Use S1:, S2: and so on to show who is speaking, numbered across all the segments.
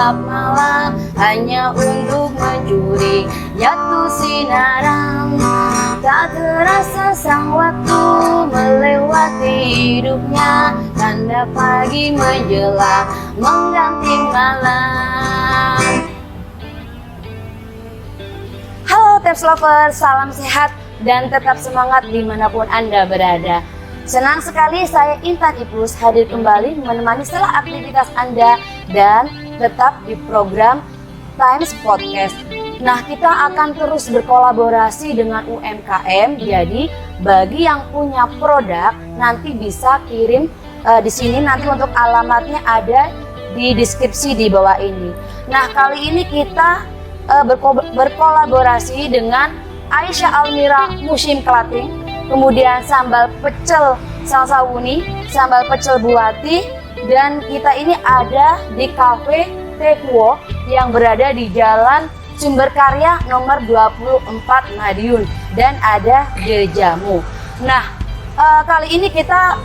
S1: gelap malam hanya untuk mencuri jatuh sinaran. Tak terasa sang waktu melewati hidupnya, tanda pagi menjelang mengganti malam. Halo Tips Lover, salam sehat dan tetap semangat dimanapun Anda berada. Senang sekali saya Intan Ipus hadir kembali menemani setelah aktivitas Anda dan tetap di program Times Podcast. Nah, kita akan terus berkolaborasi dengan UMKM. Jadi, bagi yang punya produk nanti bisa kirim di sini, nanti untuk alamatnya ada di deskripsi di bawah ini. Nah, kali ini kita berkolaborasi dengan Aisyah Almira Musim Klating, kemudian sambal pecel Salsawuni, sambal pecel Buati, dan kita ini ada di Cafe Tekuo yang berada di Jalan Sumber Karya nomor 24 Madiun, dan ada The Jamu. Nah, kali ini kita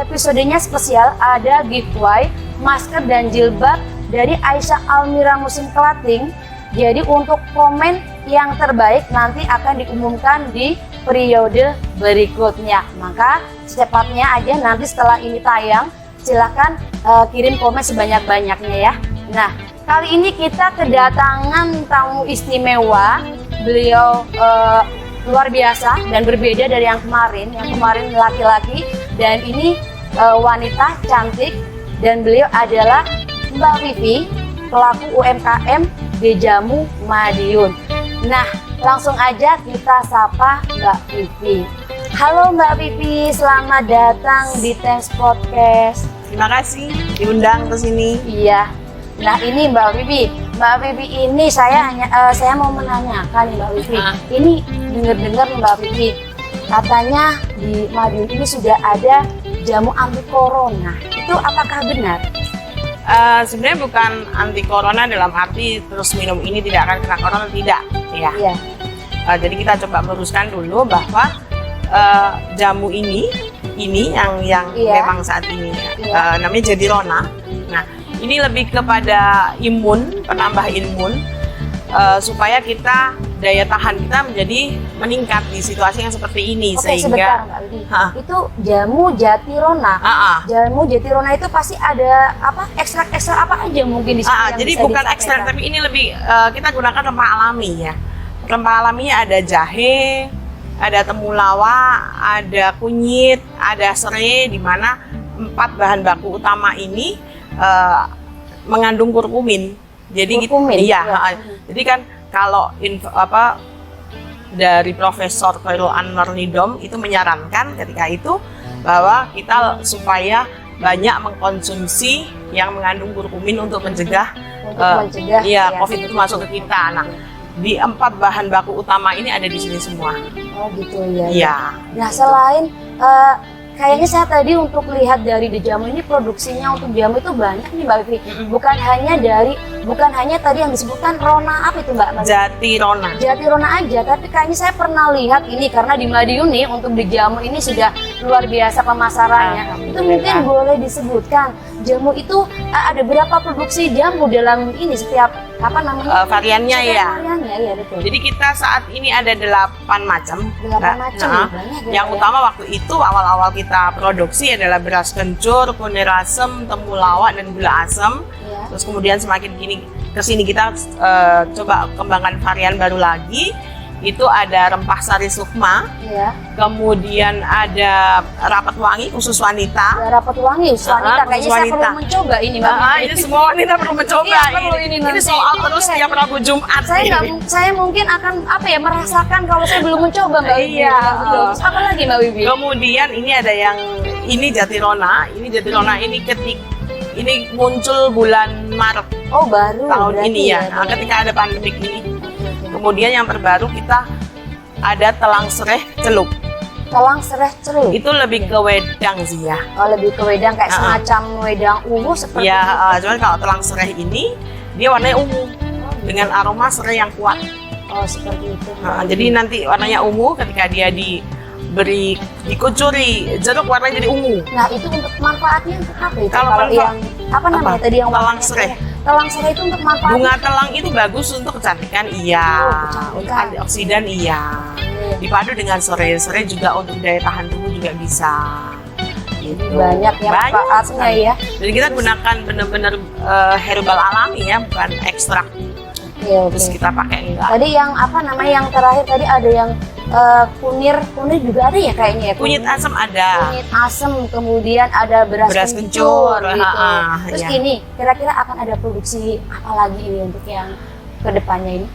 S1: episodenya spesial, ada giveaway masker dan jilbab dari Aisyah Almira Musim Klating. Jadi untuk komen yang terbaik nanti akan diumumkan di periode berikutnya. Maka secepatnya aja nanti setelah ini tayang, silahkan kirim komen sebanyak-banyaknya ya. Nah, kali ini kita kedatangan tamu istimewa. Beliau luar biasa dan berbeda dari yang kemarin. Yang kemarin laki-laki dan ini wanita cantik, dan beliau adalah Mbak Vivi, pelaku UMKM The Jamu Madiun. Nah, langsung aja kita sapa Mbak Vivi. Halo Mbak Vivi, selamat datang di Times Podcast.
S2: Terima kasih diundang ke sini.
S1: Iya. Nah, ini Mbak Vivi ini saya mau menanyakan Mbak Vivi. Ini dengar Mbak Vivi, katanya di Madiun ini sudah ada jamu anti corona. Itu apakah benar?
S2: Sebenarnya bukan anti corona dalam arti terus minum ini tidak akan kena corona, tidak ya.
S1: Iya.
S2: Jadi kita coba meluruskan dulu bahwa jamu ini yang
S1: Iya.
S2: memang saat ini
S1: Iya.
S2: namanya Jadirona. Nah, ini lebih kepada imun, penambah imun, supaya kita daya tahan kita menjadi meningkat di situasi yang seperti ini.
S1: Oke,
S2: sehingga
S1: sebentar Mbak Vivi. Itu jamu Jatirona. Jamu Jatirona itu pasti ada apa? Ekstrak apa aja mungkin di sini yang
S2: jadi
S1: bisa
S2: bukan
S1: disampaikan?
S2: ekstrak, tapi ini lebih kita gunakan rempah alami ya. Rempah alaminya ada jahe, ada temulawak, ada kunyit, ada serai, di mana 4 bahan baku utama ini mengandung kurkumin. Jadi
S1: Kurkumin?
S2: iya.
S1: Ya.
S2: Jadi kan kalau dari Profesor Khairul Anwar Nidom itu menyarankan ketika itu bahwa kita supaya banyak mengkonsumsi yang mengandung kurkumin untuk mencegah COVID itu masuk ke kita. Nah, di 4 bahan baku utama ini ada di sini semua.
S1: Oh gitu ya.
S2: Iya.
S1: Nah, selain kayaknya saya tadi untuk lihat dari The Jamu ini produksinya untuk jamu itu banyak nih Mbak Vivi. Bukan hanya tadi yang disebutkan Rona, apa itu Mbak?
S2: Jatirona.
S1: Jatirona aja, tapi kayaknya saya pernah lihat ini karena di Madiun nih untuk The Jamu ini sudah luar biasa pemasarannya. Itu mungkin boleh disebutkan jamu itu ada berapa produksi jamu dalam ini setiap
S2: variannya ya.
S1: Variannya ya, betul.
S2: Jadi kita saat ini ada 8 macam.
S1: 8 macam. Banyak ya,
S2: yang utama waktu itu awal-awal kita produksi adalah beras kencur, kunir asem, temulawak, dan gula asem.
S1: Ya.
S2: Terus kemudian semakin kesini kita coba kembangkan varian baru lagi. Itu ada rempah sari sukma,
S1: ya.
S2: Kemudian ada rapat wangi khusus wanita.
S1: Ya, rapat wangi khusus wanita. Kayaknya saya perlu mencoba ini Mbak.
S2: Ini semua wanita perlu mencoba.
S1: Iya, perlu ini
S2: soal terus tiap Rabu Jumat.
S1: Saya mungkin akan merasakan kalau saya belum mencoba Mbak Wibi.
S2: Iya.
S1: Terus apa lagi Mbak Wibi?
S2: Kemudian ini ada yang ini Jatirona. Ini muncul bulan Maret.
S1: Oh, baru
S2: tahun ini ya.
S1: Baru.
S2: Ketika ada pandemik ini. Kemudian yang terbaru kita ada telang sereh celup.
S1: Telang sereh celup.
S2: Itu lebih ke wedang sih ya.
S1: Oh, lebih ke wedang kayak semacam wedang ungu seperti
S2: ya,
S1: itu.
S2: cuman kalau telang sereh ini dia warnanya ungu dengan aroma serai yang kuat.
S1: Oh, seperti itu.
S2: Jadi nanti warnanya ungu ketika dia dikucuri jeruk warnanya jadi ungu.
S1: Nah, itu untuk manfaatnya untuk apa itu?
S2: Kalau
S1: yang apa namanya tadi yang
S2: telang sereh.
S1: telang sore itu untuk manfaat?
S2: Bunga telang itu bagus untuk kecantikan, iya.
S1: Oh,
S2: Untuk antioksidan, iya. Dipadu dengan sore juga untuk daya tahan tubuh juga bisa. Gitu.
S1: Banyak ya manfaatnya ya.
S2: Jadi kita gunakan benar-benar herbal alami ya, bukan ekstrak. Terus kita pakai enggak.
S1: Tadi yang apa namanya yang terakhir tadi ada yang kunir juga ada ya kayaknya ya.
S2: Kunyit asam ada.
S1: Kunyit asam, kemudian ada beras kencur gitu. Terus
S2: ya.
S1: ini kira-kira akan ada produksi apa lagi ini untuk yang kedepannya ini?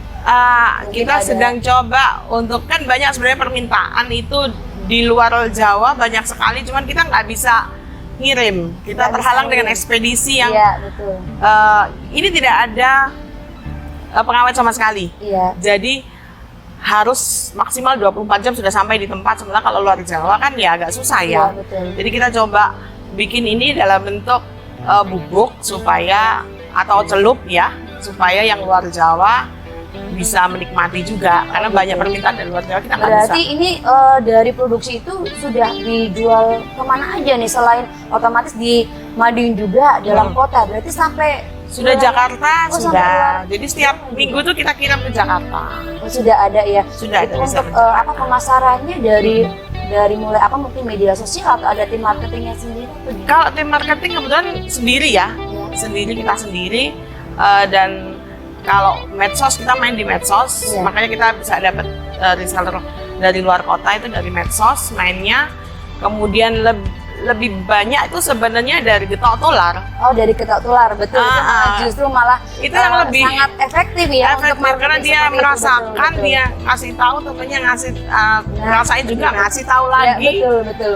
S2: Kita sedang coba untuk, kan banyak sebenarnya permintaan itu di luar Jawa banyak sekali, cuman kita nggak bisa ngirim. Kita terhalang dengan ekspedisi yang
S1: betul.
S2: Ini tidak ada pengawet sama sekali.
S1: Iya.
S2: Jadi harus maksimal 24 jam sudah sampai di tempat. Sementara kalau luar Jawa kan ya agak susah ya.
S1: Betul.
S2: Jadi kita coba bikin ini dalam bentuk bubuk supaya, atau celup ya, supaya yang luar Jawa bisa menikmati juga, karena banyak permintaan dari luar Jawa, kita nggak bisa.
S1: Berarti ini dari produksi itu sudah dijual kemana aja nih, selain otomatis di Madiun juga dalam kota, berarti sampai
S2: sudah Jakarta sudah.
S1: Luar.
S2: Jadi setiap minggu tuh kita kirim ke Jakarta.
S1: Sudah ada ya.
S2: Sudah
S1: itu
S2: ada.
S1: untuk pemasarannya dari mulai apa, mungkin media sosial atau ada tim marketingnya sendiri?
S2: Kalau tim marketing kebetulan sendiri ya, sendiri, kita sendiri, dan kalau medsos kita main di medsos, makanya kita bisa dapat reseller dari luar kota itu dari medsos mainnya. Kemudian lebih banyak itu sebenarnya dari getok tular.
S1: Oh, dari getok tular, betul. Justru malah
S2: itu yang lebih
S1: sangat efektif ya,
S2: efektif,
S1: untuk
S2: karena dia merasakan, betul. Dia kasih tahu, temennya ngasih ngerasain juga, ngasih tahu lagi.
S1: Ya, betul.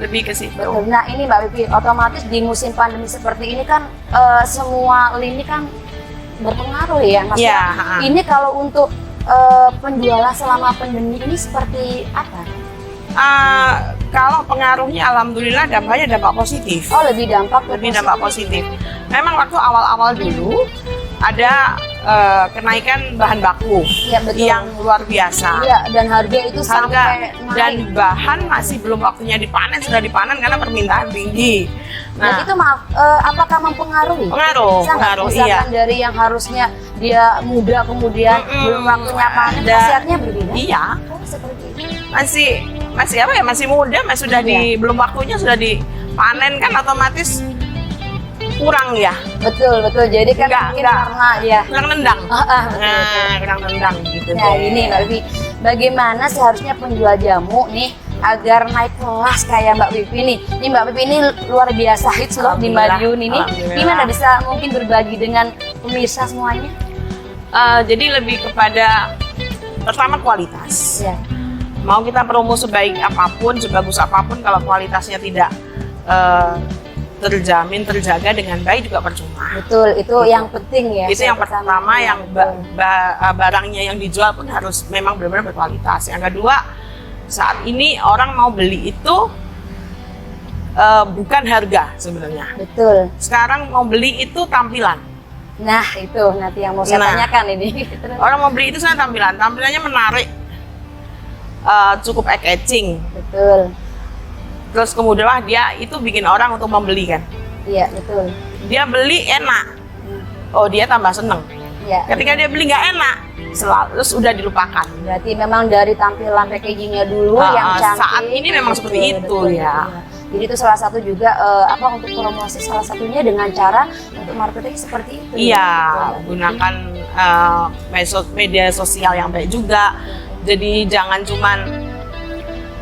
S2: Lebih ke situ.
S1: Betul. Nah ini Mbak Pipi, otomatis di musim pandemi seperti ini kan semua lini kan berpengaruh ya, maksudnya. Ini kalau untuk penjualan selama pandemi ini seperti apa?
S2: Kalau pengaruhnya alhamdulillah dampaknya dampak positif.
S1: Oh, lebih dampak
S2: positif. Memang waktu awal-awal dulu ada kenaikan bahan baku yang luar biasa.
S1: Iya, dan harga itu sampai naik.
S2: Dan bahan masih belum waktunya dipanen, sudah dipanen karena permintaan tinggi.
S1: Nah, itu apakah mempengaruhi?
S2: Pengaruh,
S1: misalkan dari yang harusnya dia muda kemudian belum waktunya panen, khasiatnya berbeda.
S2: Iya.
S1: Oh, seperti itu.
S2: Masih muda, sudah belum waktunya sudah dipanen, kan otomatis kurang ya.
S1: Betul. Jadi kan karena
S2: kurang nendang. Kurang nendang gitu.
S1: Nah, ini Mbak Pipi, bagaimana seharusnya penjual jamu nih agar naik kelas kayak Mbak Pipi nih? Ini Mbak Pipi ini luar biasa hits loh di Madiun ini. Gimana bisa mungkin berbagi dengan pemirsa semuanya?
S2: Jadi lebih kepada pertama kualitas.
S1: Ya.
S2: Mau kita promo sebaik apapun, sebagus apapun, kalau kualitasnya tidak terjaga dengan baik juga percuma.
S1: Betul, itu yang penting ya.
S2: Itu yang pertama, yang barangnya yang dijual pun harus memang benar-benar berkualitas. Yang kedua, saat ini orang mau beli itu bukan harga sebenarnya.
S1: Betul.
S2: Sekarang mau beli itu tampilan.
S1: Nah, itu nanti yang mau saya tanyakan ini.
S2: Orang mau beli itu sebenarnya tampilannya menarik. Cukup eye-catching.
S1: Betul.
S2: Terus kemudian dia itu bikin orang untuk membeli kan.
S1: Iya, betul.
S2: Dia beli enak. Oh, dia tambah seneng.
S1: Ya.
S2: Ketika dia beli nggak enak, selalu sudah dilupakan.
S1: Berarti memang dari tampilan packagingnya dulu yang cantik.
S2: Saat ini memang seperti itu ya.
S1: Jadi itu salah satu juga untuk promosi, salah satunya dengan cara untuk marketing seperti itu.
S2: Iya, gunakan media sosial yang baik juga. Jadi jangan cuman,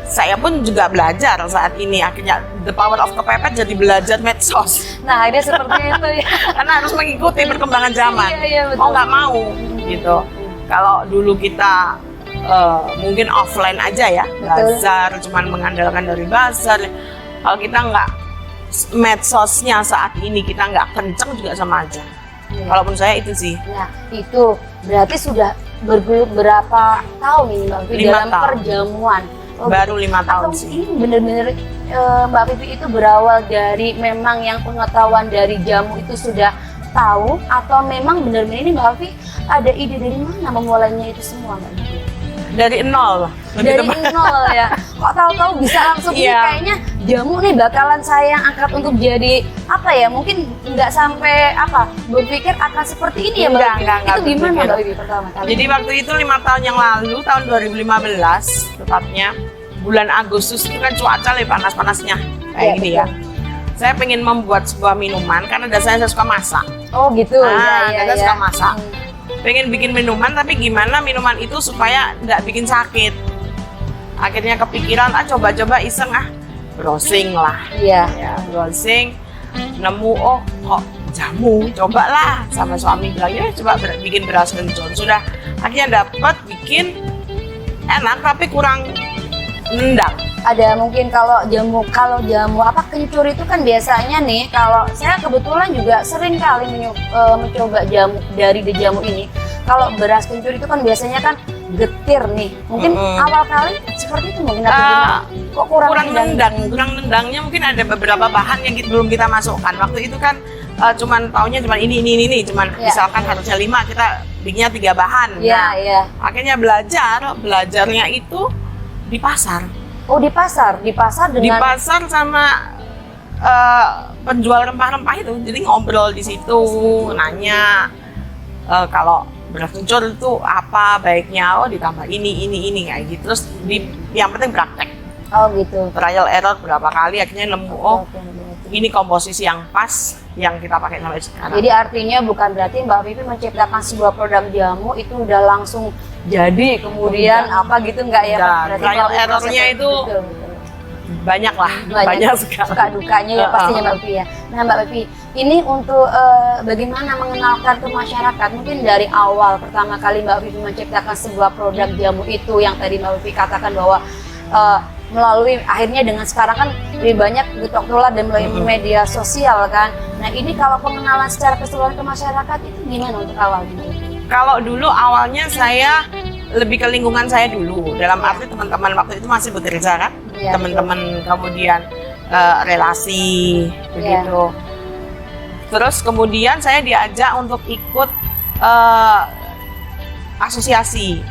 S2: saya pun juga belajar saat ini, akhirnya the power of kepepet jadi belajar medsos.
S1: Nah, ini seperti itu ya.
S2: Karena harus mengikuti perkembangan zaman.
S1: Iya, betul.
S2: Mau nggak mau gitu. Kalau dulu kita mungkin offline aja ya, bazar, cuman mengandalkan dari bazar. Kalau kita nggak, medsosnya saat ini kita nggak kenceng juga sama aja. Walaupun saya itu sih.
S1: Nah, itu berarti sudah bergelut berapa tahun ini Mbak Pipi dalam perjamuan?
S2: Baru 5 tahun sih.
S1: Ini benar-benar Mbak Pipi itu berawal dari memang yang pengetahuan dari jamu itu sudah tahu, atau memang benar-benar ini Mbak Pipi ada ide dari mana memulainya itu semua Mbak Pipi?
S2: dari nol.
S1: Dari nol ya. Kok tahu-tahu bisa langsung ini kayaknya jamu nih bakalan saya angkat untuk jadi apa ya? Mungkin nggak sampai apa berpikir akan seperti ini ya Mbak.
S2: Enggak,
S1: itu gimana Mbak Wibi pertama kali?
S2: Jadi waktu itu 5 tahun yang lalu, tahun 2015 tepatnya bulan Agustus itu kan cuaca lagi panas-panasnya kayak gini ya. Saya pengen membuat sebuah minuman karena dasarnya saya suka masak.
S1: Oh gitu.
S2: Saya suka masak. Pengen bikin minuman tapi gimana minuman itu supaya nggak bikin sakit. Akhirnya kepikiran coba-coba iseng browsing lah.
S1: Iya.
S2: Ya, browsing nemu kok jamu, cobalah sama suami bilang ya coba bikin beras kencur. Sudah akhirnya dapat bikin enak tapi kurang nendang.
S1: Ada mungkin kalau jamu apa kencur itu kan biasanya nih, kalau saya kebetulan juga sering kali mencoba jamu dari jamu ini. Kalau beras kencur itu kan biasanya kan getir nih. Mungkin awal kali seperti itu mungkin kok kurang
S2: nendangnya mungkin ada beberapa bahan yang belum kita masukkan. Waktu itu kan cuman taunya cuman ini cuman misalkan harusnya 5 kita bikinnya 3 bahan. Akhirnya belajarnya itu di pasar.
S1: Oh di pasar dengan
S2: di pasar sama penjual rempah-rempah itu, jadi ngobrol di situ, nanya kalau beras kencur itu apa baiknya, ditambah ini kayak gitu, terus yang penting praktek.
S1: Oh gitu.
S2: Trial error berapa kali akhirnya nemu ini komposisi yang pas yang kita pakai sampai sekarang.
S1: Jadi artinya bukan berarti Mbak Wibi menciptakan sebuah produk jamu itu udah langsung jadi kemudian apa gitu enggak ya?
S2: Trial errornya itu banyak lah, banyak sekali.
S1: Suka dukanya ya pastinya Mbak Wibi ya. Nah Mbak Wibi, ini untuk bagaimana mengenalkan ke masyarakat, mungkin dari awal pertama kali Mbak Wibi menciptakan sebuah produk jamu itu yang tadi Mbak Wibi katakan bahwa melalui akhirnya dengan sekarang kan lebih banyak getok tular dan melalui media sosial kan. Nah ini kalau pengenalan secara keseluruhan ke masyarakat itu gimana untuk awalnya?
S2: Kalau dulu awalnya saya lebih ke lingkungan saya dulu, dalam arti teman-teman waktu itu masih bekerja kan, teman-teman kemudian relasi begitu. Terus kemudian saya diajak untuk ikut asosiasi.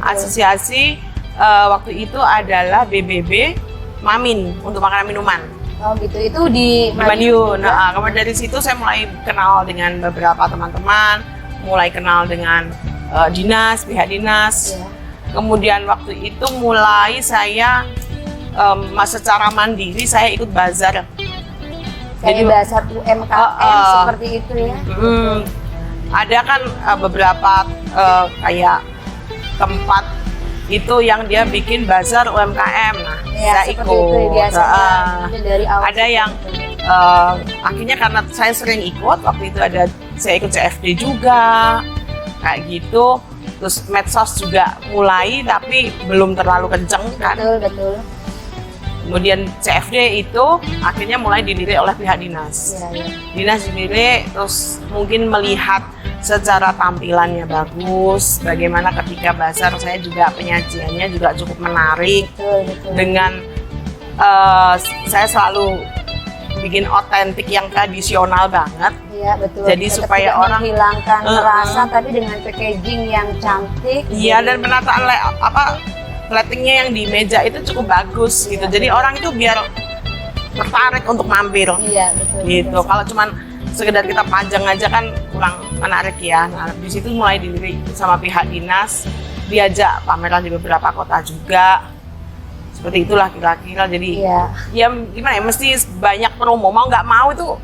S2: Asosiasi waktu itu adalah BBB Mamin untuk makanan minuman.
S1: Oh gitu, itu di
S2: Madiun. Nah, kemudian dari situ saya mulai kenal dengan beberapa teman-teman, mulai kenal dengan pihak dinas. Kemudian waktu itu mulai saya secara mandiri saya ikut bazar.
S1: Jadi bazar UMKM seperti itu ya.
S2: Ada kan beberapa kayak tempat itu yang dia bikin bazar UMKM. Nah, saya ikut.
S1: Dari awal
S2: ada yang akhirnya karena saya sering ikut, waktu itu saya ikut CFD juga kayak gitu. Terus medsos juga mulai tapi belum terlalu kenceng kan.
S1: Betul.
S2: Kemudian CFD itu akhirnya mulai dilirik oleh pihak dinas. Dinas dilirik, terus mungkin melihat secara tampilannya bagus, bagaimana ketika bazar saya juga penyajiannya juga cukup menarik. Dengan saya selalu bikin otentik yang tradisional banget.
S1: Iya betul.
S2: Jadi supaya orang
S1: menghilangkan rasa tapi dengan packaging yang cantik.
S2: Iya, dan penataan platingnya yang di meja itu cukup bagus gitu. Jadi orang itu biar tertarik untuk mampir.
S1: Iya betul.
S2: Gitu. Kalau cuman sekedar kita pajang aja kan kurang menarik ya. Nah, di situ mulai dilirik sama pihak dinas, diajak pameran di beberapa kota juga. Seperti itulah kira-kira. Jadi ya gimana ya, mesti banyak promo, mau nggak mau itu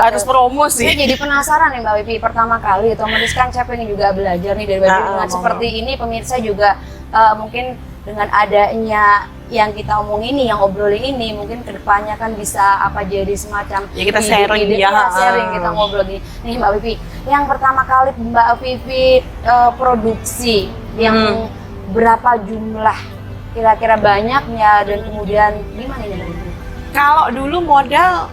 S2: harus promo sih.
S1: Saya jadi penasaran nih Mbak Wibi, pertama kali otomatis kan saya pengen juga belajar nih dari Mbak Wibi dengan seperti ini. Pemirsa juga mungkin dengan adanya yang kita omongin ini, yang obrolin ini, mungkin kedepannya kan bisa jadi semacam
S2: ya kita sharing
S1: sharing kita ngobrol gini. Nih Mbak Wibi, yang pertama kali Mbak Wibi produksi yang berapa jumlah kira-kira banyaknya, dan kemudian gimana nih Mbak Wibi?
S2: Kalau dulu modal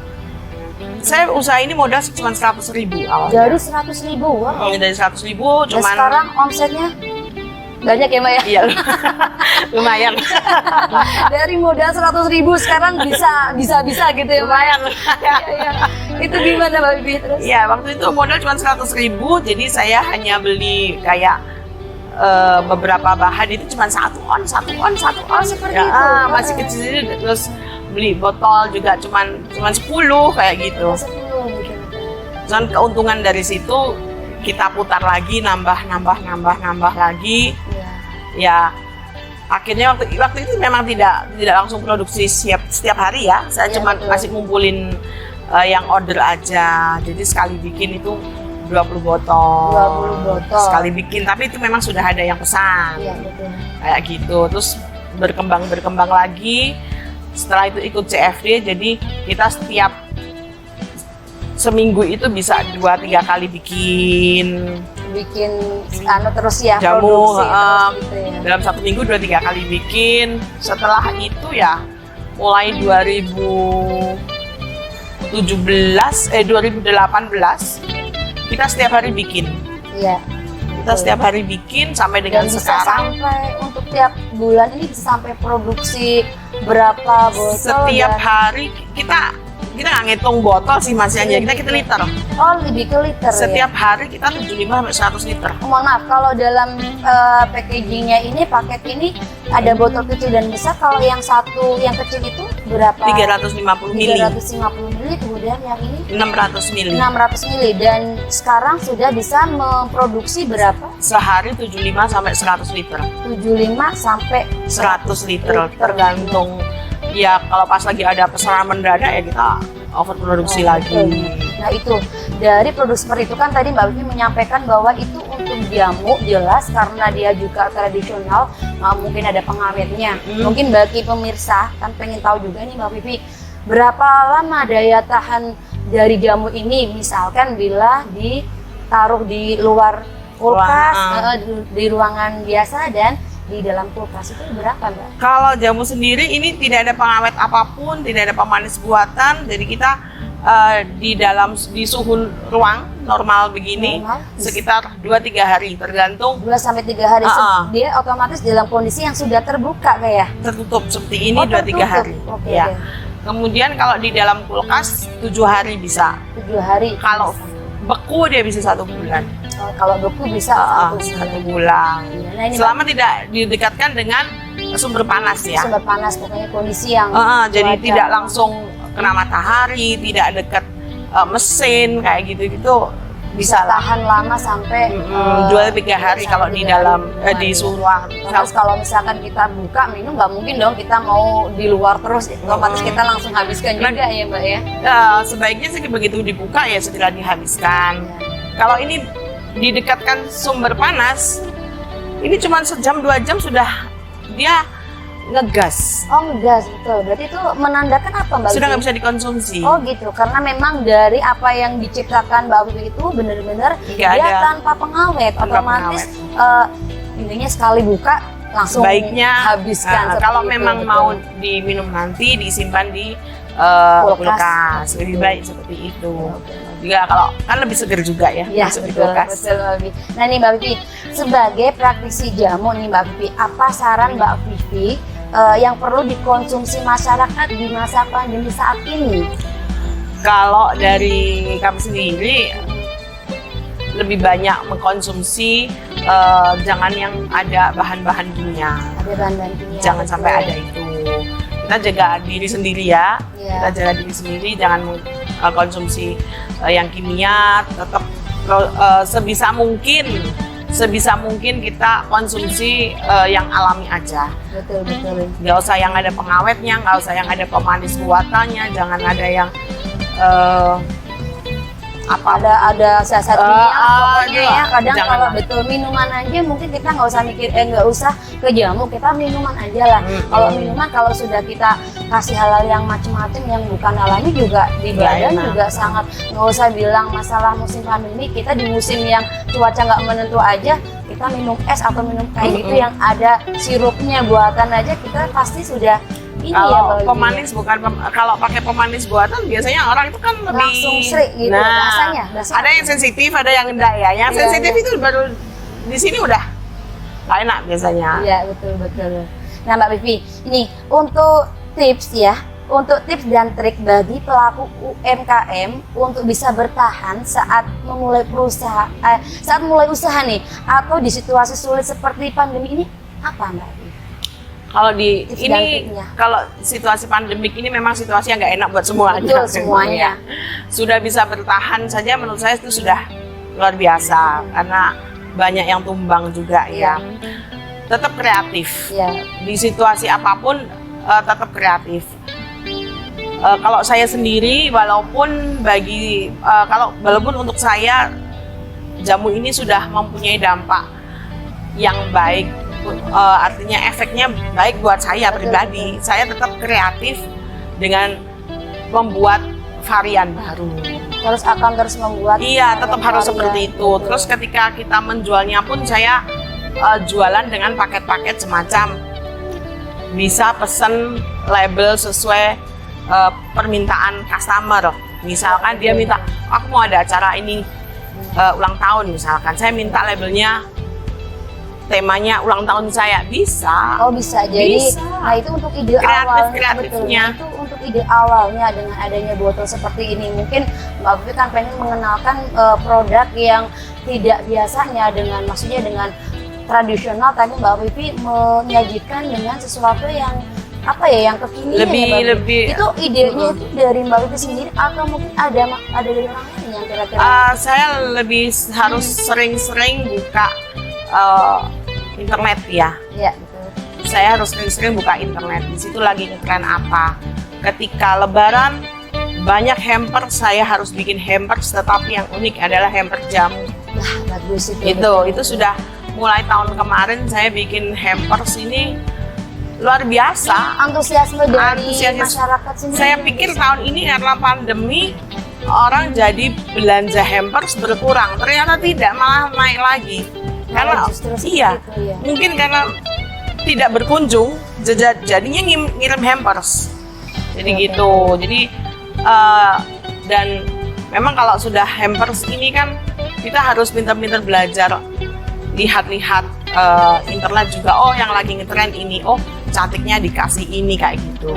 S2: saya usaha ini modal cuma 100.000 awalnya.
S1: Dari 100.000, wow.
S2: Dari 100.000 cuman.
S1: Dan sekarang omsetnya banyak ya Mbak ya?
S2: Iya, lumayan.
S1: Dari modal 100.000 sekarang bisa gitu ya Mbak?
S2: Lumayan.
S1: Ya. Itu gimana Mbak Wibi terus?
S2: Iya, waktu itu modal cuma 100.000, jadi saya hanya beli kayak beberapa bahan itu cuma satu on.
S1: Seperti
S2: Ya,
S1: itu.
S2: masih kecil, terus beli botol juga cuma 10 kayak gitu.
S1: 10 gitu.
S2: Dan keuntungan dari situ kita putar lagi, nambah lagi.
S1: Iya.
S2: Ya, akhirnya waktu itu memang tidak langsung produksi setiap hari ya. Saya
S1: Iya,
S2: cuma
S1: betul.
S2: masih ngumpulin yang order aja. Jadi sekali bikin itu 20 botol.
S1: 20 botol.
S2: Sekali bikin, tapi itu memang sudah ada yang pesan.
S1: Iya, betul.
S2: Kayak gitu. Terus berkembang lagi. Setelah itu ikut CFD, jadi kita setiap seminggu itu bisa 2-3 kali bikin
S1: terus ya
S2: jamu.
S1: produksi terus gitu ya.
S2: Dalam satu minggu 2-3 kali bikin. Setelah itu ya mulai 2018 kita setiap hari bikin.
S1: Iya.
S2: Kita setiap hari bikin sampai dengan
S1: Dan bisa
S2: sekarang.
S1: sampai untuk tiap bulan ini bisa sampai produksi berapa botol?
S2: Setiap
S1: dan-
S2: hari kita nggak ngitung botol sih Mas Yanja, kita liter.
S1: Oh, lebih ke liter
S2: Setiap
S1: ya?
S2: hari kita 75 sampai 100 liter.
S1: Mohon maaf, kalau dalam packagingnya ini, paket ini ada botol kecil dan besar. Kalau yang kecil itu berapa?
S2: 350 mili,
S1: 350 mili, kemudian yang ini
S2: 600 mili.
S1: 600 mili. Dan sekarang sudah bisa memproduksi berapa?
S2: Sehari 75 sampai 100 liter.
S1: 75 sampai
S2: 100 liter tergantung. Ya kalau pas lagi ada pesanan mendadak ya kita overproduksi lagi.
S1: Nah itu dari produk seperti itu kan tadi Mbak Vivi menyampaikan bahwa itu untuk jamu jelas karena dia juga tradisional, mungkin ada pengawetnya. Mungkin bagi pemirsa kan pengen tahu juga nih Mbak Vivi, berapa lama daya tahan dari jamu ini, misalkan bila ditaruh di luar kulkas, di ruangan biasa dan di dalam kulkas itu berapa Mbak?
S2: Kalau jamu sendiri ini tidak ada pengawet apapun, tidak ada pemanis buatan, jadi kita di suhu ruang normal begini sekitar 2-3 hari tergantung
S1: 2-3 hari. Dia otomatis dalam kondisi yang sudah terbuka kayak
S2: tertutup seperti ini 2-3 hari.
S1: Oke,
S2: Ya. Kemudian kalau di dalam kulkas 7 hari bisa.
S1: 7 hari.
S2: Kalau beku dia bisa 1 bulan.
S1: Kalau beku bisa
S2: 1 bulan.
S1: Nah, ini
S2: selama tidak didekatkan dengan sumber panas ya.
S1: sumber panas, pokoknya kondisi yang
S2: Jadi
S1: cuaca.
S2: tidak langsung kena matahari, tidak dekat mesin kayak gitu-gitu bisa lah.
S1: tahan lama sampai
S2: 2-3 hari kalau di dalam di suhu ruang.
S1: Terus kalau misalkan kita buka minum nggak mungkin dong kita mau di luar terus, otomatis kita langsung habiskan juga ya Mbak ya.
S2: Sebaiknya sih begitu dibuka ya segera dihabiskan. Kalau ini didekatkan sumber panas, ini cuma sejam 2 jam sudah dia ngegas.
S1: Oh ngegas, betul. Berarti itu menandakan apa Mbak
S2: Sudah
S1: Vivi?
S2: nggak bisa dikonsumsi.
S1: Oh gitu, karena memang dari apa yang diciptakan Mbak Vivi itu benar-benar
S2: Nggak
S1: dia
S2: ada.
S1: tanpa pengawet, otomatis intinya sekali buka langsung
S2: Sebaiknya
S1: habiskan.
S2: kalau
S1: seperti itu,
S2: memang
S1: betul.
S2: mau diminum nanti disimpan di kulkas. Lebih baik seperti itu. Juga kalau kan lebih segar juga ya,
S1: Ya,
S2: masuk di
S1: betul,
S2: kulkas.
S1: betul Mbak Vivi. Nah nih Mbak Vivi, sebagai praktisi jamu nih Mbak Vivi, apa saran Mbak Vivi yang perlu dikonsumsi masyarakat di masa pandemi saat ini?
S2: Kalau dari kami sendiri lebih banyak mengkonsumsi jangan yang ada bahan-bahan kimia.
S1: Ada bahan-bahan kimia.
S2: Jangan sampai ada itu. Kita jaga diri sendiri ya.
S1: Iya.
S2: Kita jaga diri sendiri, jangan konsumsi yang kimia. Tetap sebisa mungkin kita konsumsi yang alami aja.
S1: Betul, betul.
S2: Nggak usah yang ada pengawetnya, nggak usah yang ada pemanis buatannya, jangan ada yang
S1: Ada zat-zat kimia pokoknya ya. Kadang
S2: jangan
S1: kalau
S2: lah.
S1: betul minuman aja mungkin kita nggak usah nggak usah ke jamu, kita minuman aja lah. Kalau minuman kalau sudah kita kasih hal-hal yang macam-macam yang bukan alami juga di
S2: Nggak
S1: badan
S2: enak.
S1: juga sangat, nggak usah bilang masalah musim pandemi, kita di musim yang cuaca nggak menentu aja kita minum es atau minum kayak gitu yang ada sirupnya buatan aja kita pasti sudah ini ya
S2: Kalau
S1: Mbak Vivi.
S2: pemanis kalau pakai pemanis buatan biasanya orang itu kan lebih
S1: Langsung srik gitu rasanya.
S2: Ada yang sensitif, ada yang enggak ya. Yang
S1: Iya,
S2: sensitif
S1: iya.
S2: itu baru di sini udah nggak enak biasanya.
S1: Iya betul. Nah Mbak Vivi, ini untuk tips ya untuk tips dan trik bagi pelaku UMKM untuk bisa bertahan saat memulai saat mulai usaha nih, atau di situasi sulit seperti pandemi ini, apa Mbak?
S2: Kalau di
S1: Tips dan
S2: ini,
S1: triknya.
S2: kalau situasi pandemik ini memang situasi yang nggak enak buat semuanya.
S1: Betul, semuanya.
S2: Sudah bisa bertahan saja menurut saya itu sudah luar biasa, karena banyak yang tumbang juga ya. Tetap kreatif.
S1: Ya.
S2: Di situasi apapun tetap kreatif. Kalau saya sendiri, walaupun untuk saya jamu ini sudah mempunyai dampak yang baik, artinya efeknya baik buat saya pribadi, saya tetap kreatif dengan membuat varian baru.
S1: Terus membuat.
S2: Iya, tetap harus
S1: varian.
S2: seperti itu. Terus ketika kita menjualnya pun saya jualan dengan paket-paket semacam bisa pesen label sesuai permintaan customer. Misalkan dia minta, aku mau ada acara ini ulang tahun misalkan, saya minta labelnya temanya ulang tahun saya, bisa.
S1: Oh, bisa. Jadi,
S2: Bisa.
S1: nah itu untuk ide
S2: Kreatifnya.
S1: Betul. Nah, itu untuk ide awalnya dengan adanya botol seperti ini. Mungkin Mbak Pipi kan pengen mengenalkan produk yang tidak biasanya maksudnya dengan tradisional, tapi Mbak Pipi menyajikan dengan sesuatu yang yang kekinian
S2: Lebih.
S1: Itu idenya itu dari Mbak Pipi sendiri atau mungkin ada dari orang lain yang kira-kira?
S2: Saya lebih harus sering-sering buka internet ya.
S1: Iya, betul.
S2: Saya harus sering-sering buka internet. Di situ lagi ngetren apa. Ketika Lebaran banyak hamper, saya harus bikin hampers, tetapi yang unik adalah hamper jamu.
S1: Nah, bagus itu.
S2: Itu sudah mulai tahun kemarin saya bikin hampers ini luar biasa.
S1: Antusiasme dari
S2: Antusiasme.
S1: masyarakat sendiri.
S2: Saya pikir tahun ini karena pandemi orang jadi belanja hampers berkurang. Ternyata tidak, malah naik lagi. Karena
S1: justru seperti
S2: iya,
S1: itu, ya.
S2: mungkin karena tidak berkunjung, jadinya ngirim hampers. Jadi gitu. Jadi dan memang kalau sudah hampers ini kan kita harus pintar-pintar belajar, lihat-lihat internet juga. Oh, yang lagi ngetren ini, oh cantiknya dikasih ini kayak gitu.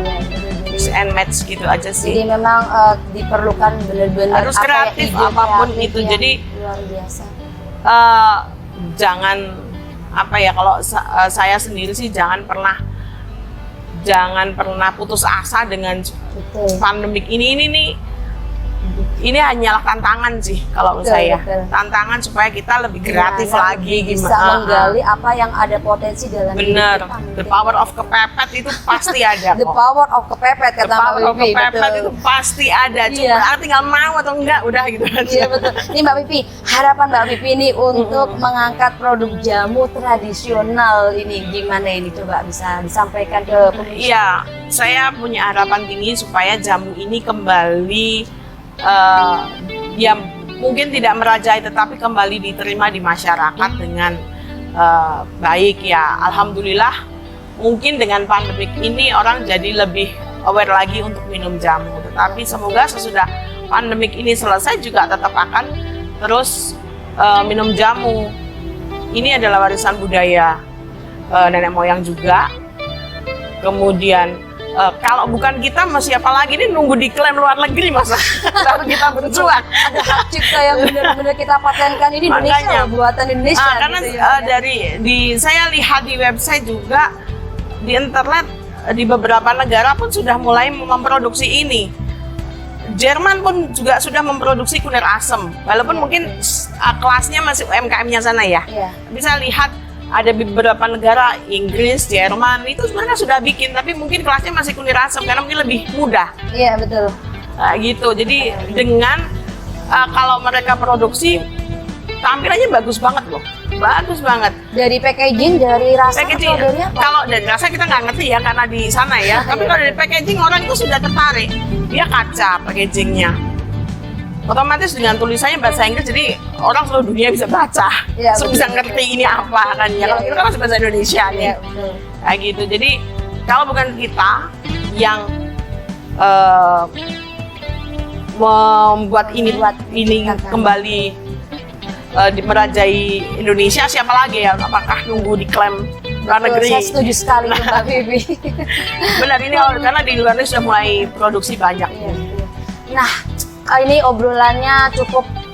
S2: Mix and match gitu aja sih.
S1: Jadi memang diperlukan benar-benar
S2: Harus kreatif
S1: ide
S2: apapun
S1: kreatif
S2: itu.
S1: yang
S2: Jadi
S1: luar biasa.
S2: Jangan kalau saya sendiri sih jangan pernah putus asa dengan
S1: Betul.
S2: pandemik ini hanyalah tantangan sih kalau menurut saya.
S1: Betul.
S2: Tantangan supaya kita lebih kreatif
S1: Gimana
S2: lagi,
S1: bisa
S2: gimana
S1: menggali apa yang ada potensi dalam diri
S2: bener.
S1: kita.
S2: The power of kepepet itu pasti ada
S1: The
S2: kok.
S1: power of kepepet
S2: The
S1: kata
S2: power
S1: Mbak
S2: of
S1: Pipi.
S2: kepepet
S1: Betul.
S2: itu pasti ada. Cuma tinggal mau atau enggak, udah gitu aja.
S1: Iya betul. Ini Mbak Pipi, harapan Mbak Pipi ini untuk mengangkat produk jamu tradisional ini gimana ini, coba bisa disampaikan ke pemirsa.
S2: Iya, saya punya harapan tinggi supaya jamu ini kembali ya mungkin tidak merajai tetapi kembali diterima di masyarakat dengan baik ya. Alhamdulillah mungkin dengan pandemik ini orang jadi lebih aware lagi untuk minum jamu. Tetapi semoga sesudah pandemik ini selesai juga tetap akan terus minum jamu. Ini adalah warisan budaya nenek moyang juga. Kemudian kalau bukan kita, mau siapa lagi nih nunggu diklaim luar negeri masa lalu kita berjuang.
S1: Ada hak cipta yang benar-benar kita patenkan ini Indonesia,
S2: Makanya.
S1: buatan Indonesia.
S2: Karena
S1: gitu ya.
S2: saya lihat di website juga di internet di beberapa negara pun sudah mulai memproduksi ini. Jerman pun juga sudah memproduksi kunir asem, walaupun mungkin kelasnya masih UMKM-nya sana ya.
S1: Iya.
S2: Bisa lihat ada beberapa negara, Inggris, Jerman, itu sebenarnya sudah bikin, tapi mungkin kelasnya masih kunir asem karena mungkin lebih mudah.
S1: Iya betul.
S2: Gitu. Jadi dengan kalau mereka produksi tampilannya bagus banget loh, bagus banget.
S1: Dari packaging, dari rasa
S2: Packaging,
S1: atau dari apa?
S2: kalau dari rasa kita nggak ngerti ya karena di sana ya. Tapi kalau dari packaging orang itu sudah tertarik. Dia kaca packagingnya. Otomatis dengan tulisannya bahasa Inggris, jadi orang seluruh dunia bisa baca,
S1: Ya,
S2: bisa
S1: betul.
S2: ngerti ini apa kan ya. Kalau kita kan masih bahasa Indonesia nih,
S1: Iya betul.
S2: kayak gitu. Jadi kalau bukan kita yang membuat ini kembali merajai Indonesia, siapa lagi ya? Apakah nunggu diklaim luar negeri.
S1: Saya setuju sekali tuh, Mbak Vivi.
S2: Benar, ini karena di luar negeri sudah mulai produksi banyak.
S1: Iya, iya. Nah, ini obrolannya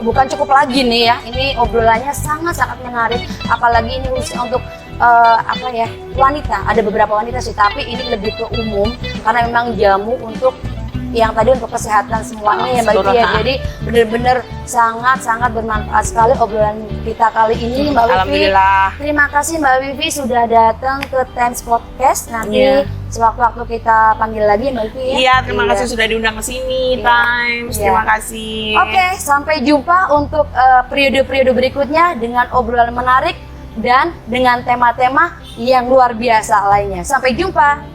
S1: bukan cukup lagi nih ya. Ini obrolannya sangat-sangat menarik. Apalagi ini khusus untuk wanita. Ada beberapa wanita sih, tapi ini lebih ke umum karena memang jamu untuk yang tadi untuk kesehatan semuanya ya Mbak Vivi ya. Jadi benar-benar sangat-sangat bermanfaat sekali obrolan kita kali ini Mbak Vivi.
S2: Alhamdulillah.
S1: Terima kasih Mbak Vivi sudah datang ke Tens Podcast. Nanti sewaktu-waktu kita panggil lagi Mbak Vivi ya.
S2: Iya, terima kasih sudah diundang ke sini, Times. Terima kasih.
S1: Oke, sampai jumpa untuk periode-periode berikutnya dengan obrolan menarik dan dengan tema-tema yang luar biasa lainnya. Sampai jumpa.